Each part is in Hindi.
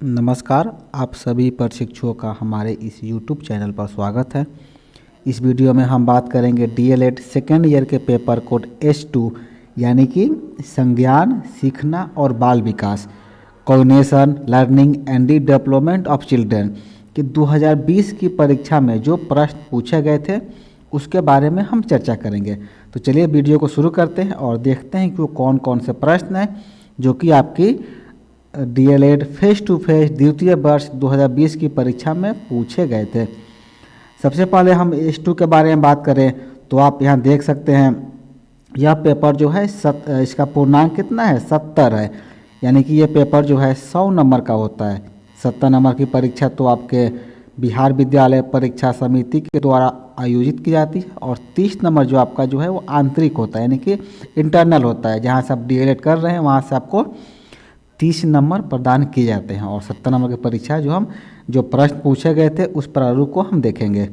नमस्कार, आप सभी प्रशिक्षुओं का हमारे इस YouTube चैनल पर स्वागत है। इस वीडियो में हम बात करेंगे DLED सेकेंड ईयर के पेपर कोड S2 यानी कि संज्ञान, सीखना और बाल विकास, coordination, learning and the development of children कि 2020 की परीक्षा में जो प्रश्न पूछे गए थे उसके बारे में हम चर्चा करेंगे। तो चलिए वीडियो को शुरू करते हैं और देखते हैं कि वो कौन कौन से प्रश्न हैं जो कि आपकी DLED फेस टू फेस द्वितीय वर्ष 2020 की परीक्षा में पूछे गए थे। सबसे पहले हम S2 के बारे में बात करें तो आप यहाँ देख सकते हैं यह पेपर जो है इसका पूर्णांक कितना है, 70 है। यानी कि ये पेपर जो है 100 नंबर का होता है। 70 नंबर की परीक्षा तो आपके बिहार विद्यालय परीक्षा समिति के द्वारा आयोजित की जाती है और 30 नंबर जो आपका जो है वो आंतरिक होता है, यानी कि इंटरनल होता है। जहाँ से आप DLED कर रहे हैं वहाँ से आपको 30 नंबर प्रदान किए जाते हैं। और 70 नंबर की परीक्षा जो प्रश्न पूछे गए थे उस प्रारूप को हम देखेंगे।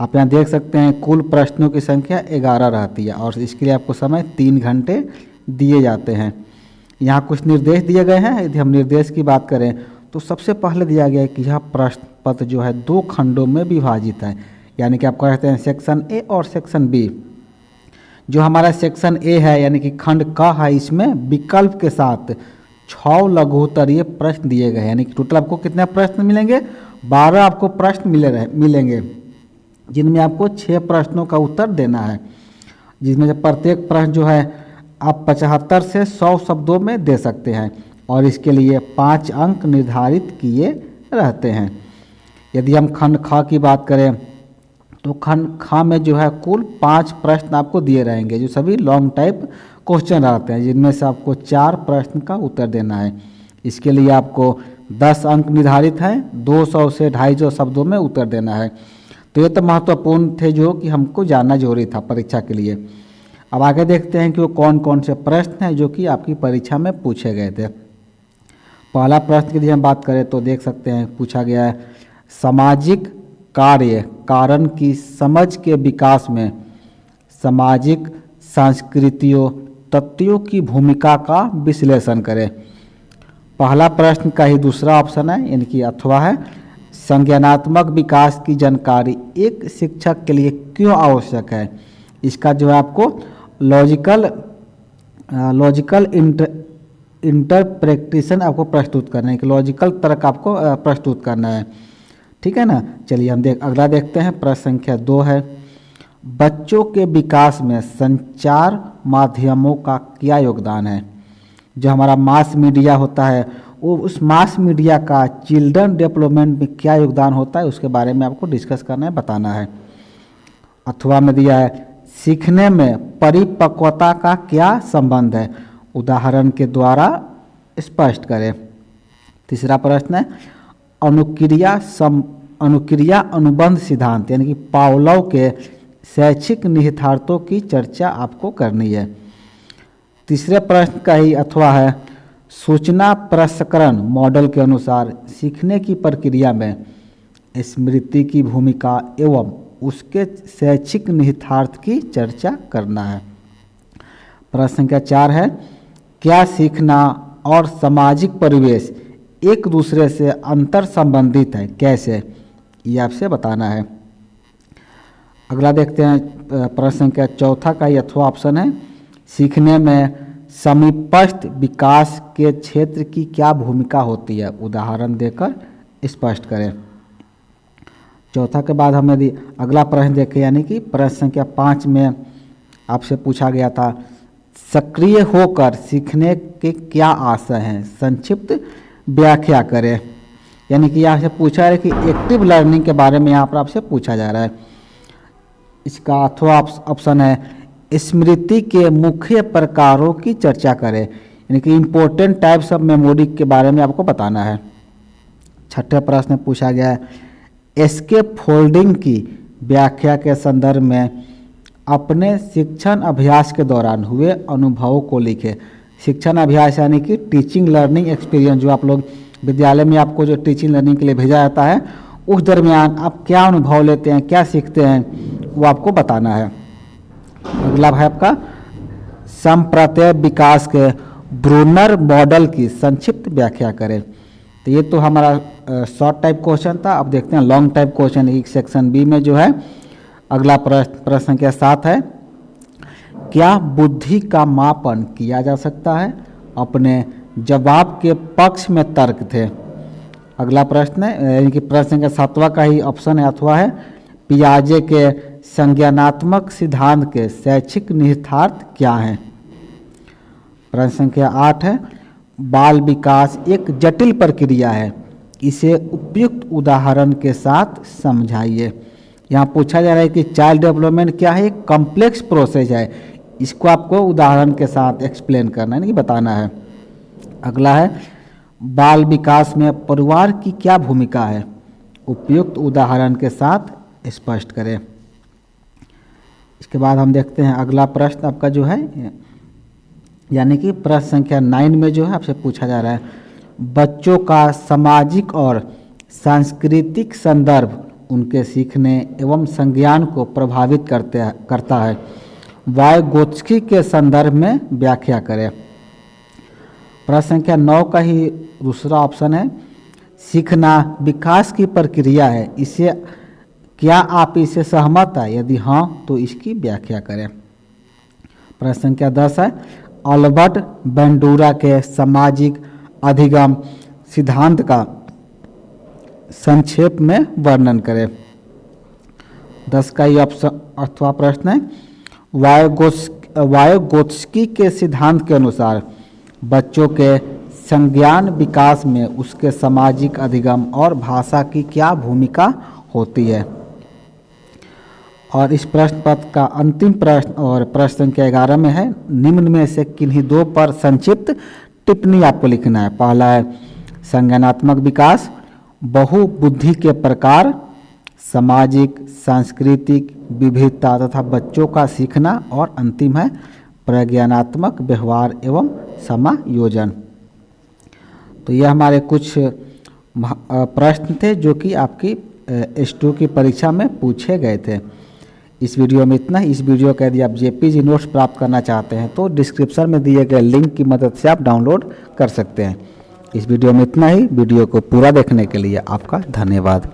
आप यहाँ देख सकते हैं कुल प्रश्नों की संख्या 11 रहती है और इसके लिए आपको समय 3 घंटे दिए जाते हैं। यहाँ कुछ निर्देश दिए गए हैं। यदि हम निर्देश की बात करें तो सबसे पहले दिया गया है कि यह प्रश्न पत्र जो है 2 खंडों में विभाजित है, यानी कि आप कहते हैं सेक्शन ए और सेक्शन बी। जो हमारा सेक्शन ए है यानी कि खंड क है, इसमें विकल्प के साथ 6 लघुत्तरीय प्रश्न दिए गए हैं। यानी कि टोटल आपको कितने प्रश्न मिलेंगे, 12 आपको प्रश्न मिलेंगे जिनमें आपको 6 प्रश्नों का उत्तर देना है, जिसमें से प्रत्येक प्रश्न जो है आप 75 से 100 शब्दों में दे सकते हैं और इसके लिए 5 अंक निर्धारित किए रहते हैं। यदि हम खंड ख की बात करें तो खंड ख में जो है कुल 5 प्रश्न आपको दिए रहेंगे जो सभी लॉन्ग टाइप क्वेश्चन रहते हैं, जिनमें से आपको 4 प्रश्न का उत्तर देना है। इसके लिए आपको 10 अंक निर्धारित हैं, 200 से 250 शब्दों में उत्तर देना है। तो ये तो महत्वपूर्ण थे जो कि हमको जानना जरूरी था परीक्षा के लिए। अब आगे देखते हैं कि वो कौन कौन से प्रश्न हैं जो कि आपकी परीक्षा में पूछे गए थे। पहला प्रश्न की यदि हम बात करें तो देख सकते हैं पूछा गया है, सामाजिक कार्य कारण की समझ के विकास में सामाजिक सांस्कृतियों तत्वों की भूमिका का विश्लेषण करें। पहला प्रश्न का ही दूसरा ऑप्शन है, यानी कि अथवा है, संज्ञानात्मक विकास की जानकारी एक शिक्षक के लिए क्यों आवश्यक है। इसका जो है आपको लॉजिकल इंटरप्रिटेशन आपको प्रस्तुत करना है कि लॉजिकल तर्क आपको प्रस्तुत करना है। ठीक है ना। चलिए हम अगला देखते हैं। प्रश्न संख्या 2 है, बच्चों के विकास में संचार माध्यमों का क्या योगदान है। जो हमारा मास मीडिया होता है वो उस मास मीडिया का चिल्ड्रन डेवलपमेंट में क्या योगदान होता है उसके बारे में आपको डिस्कस करना है, बताना है। अथवा में दिया है, सीखने में परिपक्वता का क्या संबंध है, उदाहरण के द्वारा स्पष्ट करें। तीसरा प्रश्न है, अनुक्रिया अनुबंध सिद्धांत यानी कि पावलोव के शैक्षिक निहितार्थों की चर्चा आपको करनी है। तीसरे प्रश्न का ही अथवा है, सूचना प्रसंस्करण मॉडल के अनुसार सीखने की प्रक्रिया में स्मृति की भूमिका एवं उसके शैक्षिक निहितार्थ की चर्चा करना है। प्रश्न संख्या 4 है, क्या सीखना और सामाजिक परिवेश एक दूसरे से अंतर संबंधित है, कैसे, ये आपसे बताना है। अगला देखते हैं। प्रश्न संख्या 4 का ये अथवा ऑप्शन है, सीखने में समीपस्थ विकास के क्षेत्र की क्या भूमिका होती है, उदाहरण देकर स्पष्ट करें। 4 के बाद हम यदि अगला प्रश्न देखें, यानी कि प्रश्न संख्या 5 में आपसे पूछा गया था, सक्रिय होकर सीखने के क्या आशय हैं, संक्षिप्त व्याख्या करें। यानी कि यहाँ से पूछा है कि एक्टिव लर्निंग के बारे में यहाँ पर आपसे पूछा जा रहा है। इसका अथवा ऑप्शन है, स्मृति के मुख्य प्रकारों की चर्चा करें, यानी कि इम्पोर्टेंट टाइप्स ऑफ मेमोरी के बारे में आपको बताना है। 6ठे प्रश्न में पूछा गया है, एस्केप फोल्डिंग की व्याख्या के संदर्भ में अपने शिक्षण अभ्यास के दौरान हुए अनुभवों को लिखे। शिक्षण अभ्यास यानी कि टीचिंग लर्निंग एक्सपीरियंस, जो आप लोग विद्यालय में आपको जो टीचिंग लर्निंग के लिए भेजा जाता है उस दरमियान आप क्या अनुभव लेते हैं, क्या सीखते हैं, वो आपको बताना है। अगला है आपका संप्रत्यय विकास के ब्रूनर मॉडल की संक्षिप्त व्याख्या करें। तो ये तो हमारा शॉर्ट टाइप क्वेश्चन था। अब देखते हैं लॉन्ग टाइप क्वेश्चन। एक सेक्शन बी में जो है अगला प्रश्न संख्या 7 है, क्या बुद्धि का मापन किया जा सकता है? अपने जवाब के पक्ष में तर्क थे। अगला प्रश्न है, यानी कि प्रश्न संख्या 7वां का ही ऑप्शन है अथवा है, पियाजे के संज्ञानात्मक सिद्धांत के शैक्षिक निहितार्थ क्या हैं? प्रश्न संख्या 8 है, बाल विकास एक जटिल प्रक्रिया है, इसे उपयुक्त उदाहरण के साथ समझाइए। यहाँ पूछा जा रहा है कि चाइल्ड डेवलपमेंट क्या है? एक कॉम्प्लेक्स प्रोसेस है, इसको आपको उदाहरण के साथ एक्सप्लेन करना है, नहीं बताना है। अगला है, बाल विकास में परिवार की क्या भूमिका है? उपयुक्त उदाहरण के साथ स्पष्ट करें। इसके बाद हम देखते हैं अगला प्रश्न आपका जो है, यानी कि प्रश्न संख्या 9 में जो है आपसे पूछा जा रहा है, बच्चों का सामाजिक और सांस्कृतिक संदर्भ उनके सीखने एवं संज्ञान को प्रभावित करता है। वाइगोत्स्की के संदर्भ में व्याख्या करें। प्रश्न संख्या 9 का ही दूसरा ऑप्शन है, सीखना विकास की प्रक्रिया है, इसे क्या आप इससे सहमत है? यदि हाँ तो इसकी व्याख्या करें। प्रश्न संख्या 10 है, अल्बर्ट बैंडूरा के सामाजिक अधिगम सिद्धांत का संक्षेप में वर्णन करें। 10 का ये ऑप्शन अथवा प्रश्न है, वाइगोत्स्की के सिद्धांत के अनुसार बच्चों के संज्ञान विकास में उसके सामाजिक अधिगम और भाषा की क्या भूमिका होती है? और इस प्रश्न पत्र का अंतिम प्रश्न और प्रश्न संख्या 11 में है, निम्न में से किन्हीं दो पर संक्षिप्त टिप्पणी आपको लिखना है। पहला है संज्ञानात्मक विकास, बहुबुद्धि के प्रकार, सामाजिक सांस्कृतिक विविधता तथा बच्चों का सीखना, और अंतिम है प्रज्ञानात्मक व्यवहार एवं समायोजन। तो ये हमारे कुछ प्रश्न थे जो कि आपकी S2 की परीक्षा में पूछे गए थे। इस वीडियो में इतना ही। इस वीडियो का यदि आप JPG नोट्स प्राप्त करना चाहते हैं तो डिस्क्रिप्शन में दिए गए लिंक की मदद से आप डाउनलोड कर सकते हैं। इस वीडियो में इतना ही। वीडियो को पूरा देखने के लिए आपका धन्यवाद।